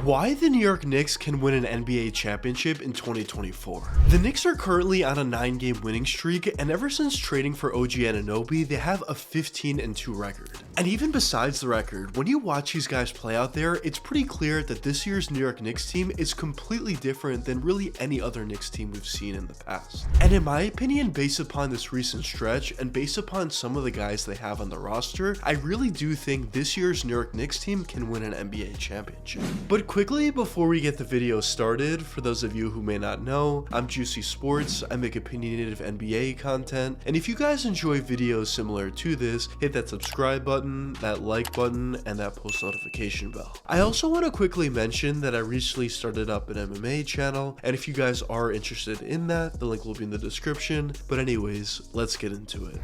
Why the New York Knicks can win an NBA championship in 2024. The Knicks are currently on a 9-game winning streak, and ever since trading for OG Anunoby, they have a 15-2 record. And even besides the record, when you watch these guys play out there, it's pretty clear that this year's New York Knicks team is completely different than really any other Knicks team we've seen in the past. And in my opinion, based upon this recent stretch, and based upon some of the guys they have on the roster, I really do think this year's New York Knicks team can win an NBA championship. But quickly, before we get the video started, for those of you who may not know, I'm Juicy Sports. I make opinionated NBA content, and if you guys enjoy videos similar to this, hit that subscribe button, that like button, and that post notification bell. I also want to quickly mention that I recently started up an MMA channel, and if you guys are interested in that, the link will be in the description. But anyways, let's get into it.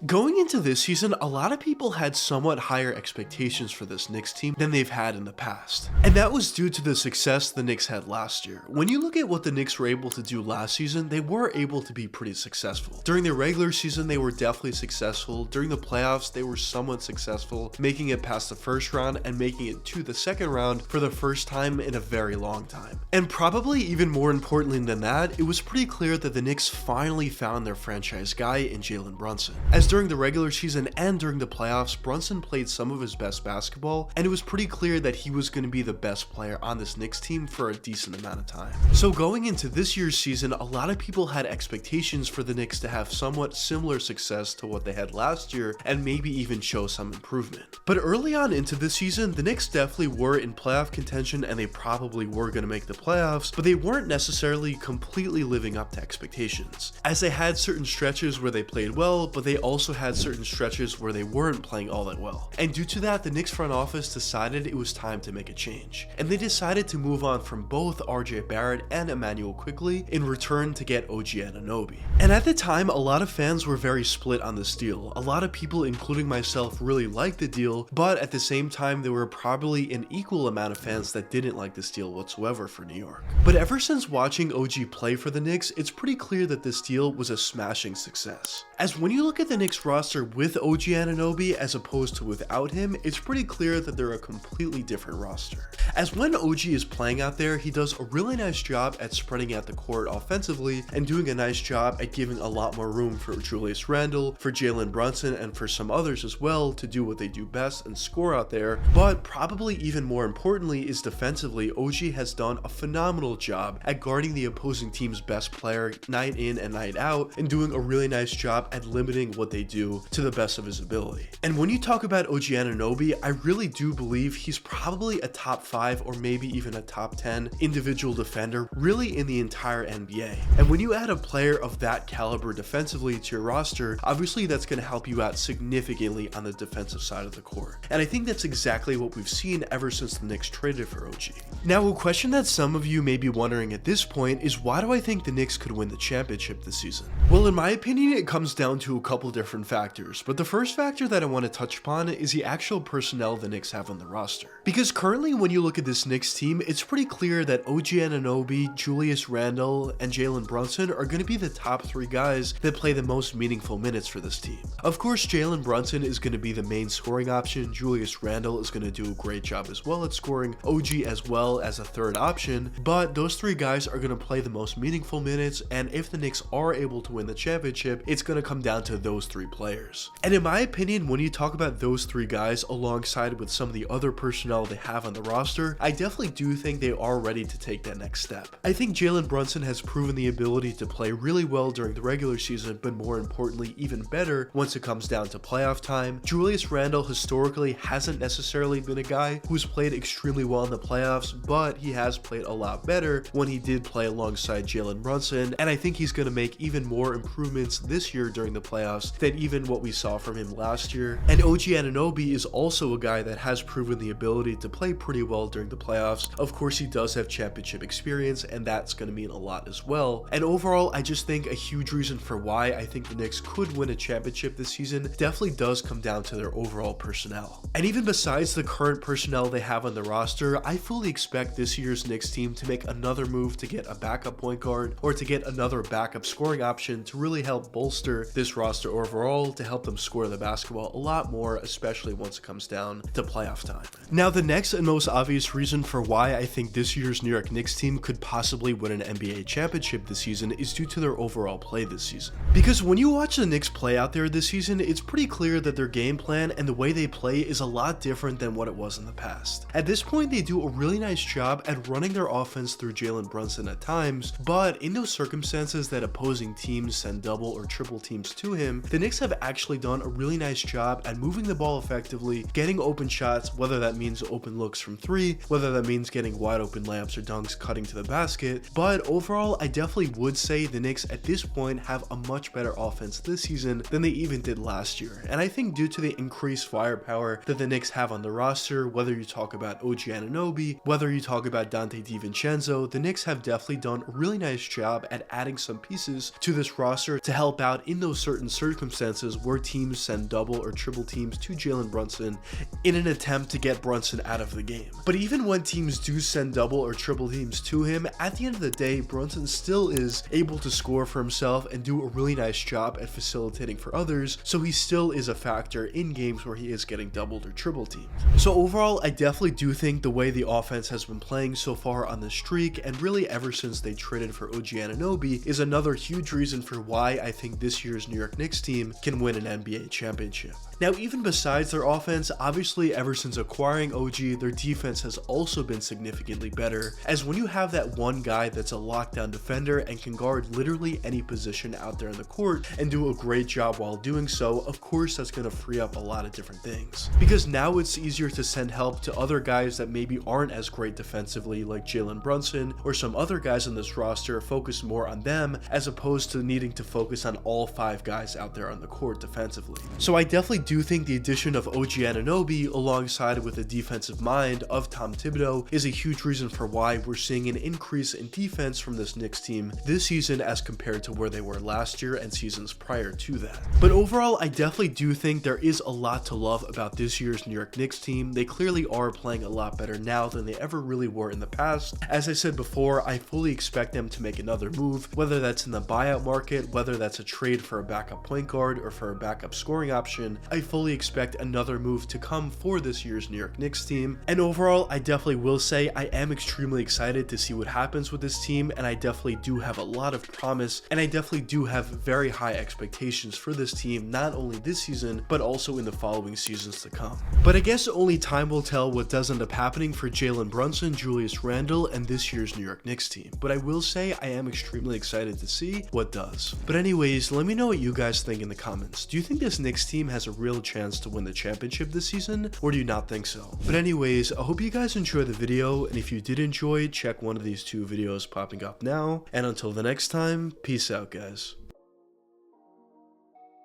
Going into this season, a lot of people had somewhat higher expectations for this Knicks team than they've had in the past. And that was due to the success the Knicks had last year. When you look at what the Knicks were able to do last season, they were able to be pretty successful. During the regular season, they were definitely successful. During the playoffs, they were somewhat successful, making it past the first round and making it to the second round for the first time in a very long time. And probably even more importantly than that, it was pretty clear that the Knicks finally found their franchise guy in Jalen Brunson. As during the regular season and during the playoffs, Brunson played some of his best basketball, and it was pretty clear that he was going to be the best player on this Knicks team for a decent amount of time. So going into this year's season, a lot of people had expectations for the Knicks to have somewhat similar success to what they had last year, and maybe even show some improvement. But early on into the season, the Knicks definitely were in playoff contention, and they probably were going to make the playoffs, but they weren't necessarily completely living up to expectations, as they had certain stretches where they played well, but they also had certain stretches where they weren't playing all that well. And due to that, the Knicks front office decided it was time to make a change. And they decided to move on from both RJ Barrett and Emmanuel Quickley in return to get OG Anunoby. And at the time, a lot of fans were very split on this deal. A lot of people, including myself, really liked the deal, but at the same time, there were probably an equal amount of fans that didn't like this deal whatsoever for New York. But ever since watching OG play for the Knicks, it's pretty clear that this deal was a smashing success. As when you look at the Knicks roster with OG Anunoby as opposed to without him, it's pretty clear that they're a completely different roster. As when OG is playing out there, he does a really nice job at spreading out the court offensively and doing a nice job at giving a lot more room for Julius Randle, for Jalen Brunson, and for some others as well to do what they do best and score out there. But probably even more importantly is defensively, OG has done a phenomenal job at guarding the opposing team's best player night in and night out, and doing a really nice job at limiting what they do to the best of his ability. And when you talk about OG Anunoby, I really do believe he's probably a top 5 or maybe even a top 10 individual defender really in the entire NBA. And when you add a player of that caliber defensively to your roster, obviously that's going to help you out significantly on the defensive side of the court. And I think that's exactly what we've seen ever since the Knicks traded for OG. Now, a question that some of you may be wondering at this point is, why do I think the Knicks could win the championship this season? Well, in my opinion, it comes down to a couple different factors, but the first factor that I want to touch upon is the actual personnel the Knicks have on the roster. Because currently, when you look at this Knicks team, it's pretty clear that OG Anunoby, Julius Randle, and Jalen Brunson are going to be the top 3 guys that play the most meaningful minutes for this team. Of course, Jalen Brunson is going to be the main scoring option. Julius Randle is going to do a great job as well at scoring. OG as well as a third option, but those 3 guys are going to play the most meaningful minutes, and if the Knicks are able to win the championship, it's going to come down to those 3 players. And in my opinion, when you talk about those 3 guys alongside with some of the other personnel they have on the roster, I definitely do think they are ready to take that next step. I think Jalen Brunson has proven the ability to play really well during the regular season, but more importantly, even better once it comes down to playoff time. Julius Randle historically hasn't necessarily been a guy who's played extremely well in the playoffs, but he has played a lot better when he did play alongside Jalen Brunson, and I think he's going to make even more improvements this year during the playoffs than even what we saw from him last year. And OG Anunoby is also a guy that has proven the ability to play pretty well during the playoffs. Of course, he does have championship experience, and that's going to mean a lot as well. And overall, I just think a huge reason for why I think the Knicks could win a championship this season definitely does come down to their overall personnel. And even besides the current personnel they have on the roster, I fully expect this year's Knicks team to make another move to get a backup point guard or to get another backup scoring option to really help bolster this roster or overall to help them score the basketball a lot more, especially once it comes down to playoff time. Now, the next and most obvious reason for why I think this year's New York Knicks team could possibly win an NBA championship this season is due to their overall play this season. Because when you watch the Knicks play out there this season, it's pretty clear that their game plan and the way they play is a lot different than what it was in the past. At this point, they do a really nice job at running their offense through Jalen Brunson at times, but in those circumstances that opposing teams send double or triple teams to him, the Knicks have actually done a really nice job at moving the ball effectively, getting open shots, whether that means open looks from three, whether that means getting wide open layups or dunks cutting to the basket. But overall, I definitely would say the Knicks at this point have a much better offense this season than they even did last year. And I think due to the increased firepower that the Knicks have on the roster, whether you talk about OG Anunoby, whether you talk about Dante DiVincenzo, the Knicks have definitely done a really nice job at adding some pieces to this roster to help out in those certain circumstances where teams send double or triple teams to Jalen Brunson in an attempt to get Brunson out of the game. But even when teams do send double or triple teams to him, at the end of the day, Brunson still is able to score for himself and do a really nice job at facilitating for others, so he still is a factor in games where he is getting doubled or triple teamed. So overall, I definitely do think the way the offense has been playing so far on the streak, and really ever since they traded for OG Anunoby, is another huge reason for why I think this year's New York Knicks team can win an NBA championship. Now, even besides their offense, obviously ever since acquiring OG, their defense has also been significantly better, as when you have that one guy that's a lockdown defender and can guard literally any position out there in the court and do a great job while doing so, of course that's going to free up a lot of different things. Because now it's easier to send help to other guys that maybe aren't as great defensively, like Jalen Brunson or some other guys on this roster, focus more on them as opposed to needing to focus on all 5 guys out there on the court defensively. So I definitely do think the addition of OG Anunoby alongside with the defensive mind of Tom Thibodeau is a huge reason for why we're seeing an increase in defense from this Knicks team this season as compared to where they were last year and seasons prior to that. But overall, I definitely do think there is a lot to love about this year's New York Knicks team. They clearly are playing a lot better now than they ever really were in the past. As I said before, I fully expect them to make another move, whether that's in the buyout market, whether that's a trade for a backup point guard or for a backup scoring option. I fully expect another move to come for this year's New York Knicks team. And overall, I definitely will say I am extremely excited to see what happens with this team, and I definitely do have a lot of promise, and I definitely do have very high expectations for this team, not only this season, but also in the following seasons to come. But I guess only time will tell what does end up happening for Jalen Brunson, Julius Randle, and this year's New York Knicks team. But I will say I am extremely excited to see what does. But anyways, let me know what you guys think in the comments. Do you think this Knicks team has a real chance to win the championship this season, or do you not think so? But anyways, I hope you guys enjoyed the video, and if you did enjoy, check one of these 2 videos popping up now. And until the next time, peace out, guys.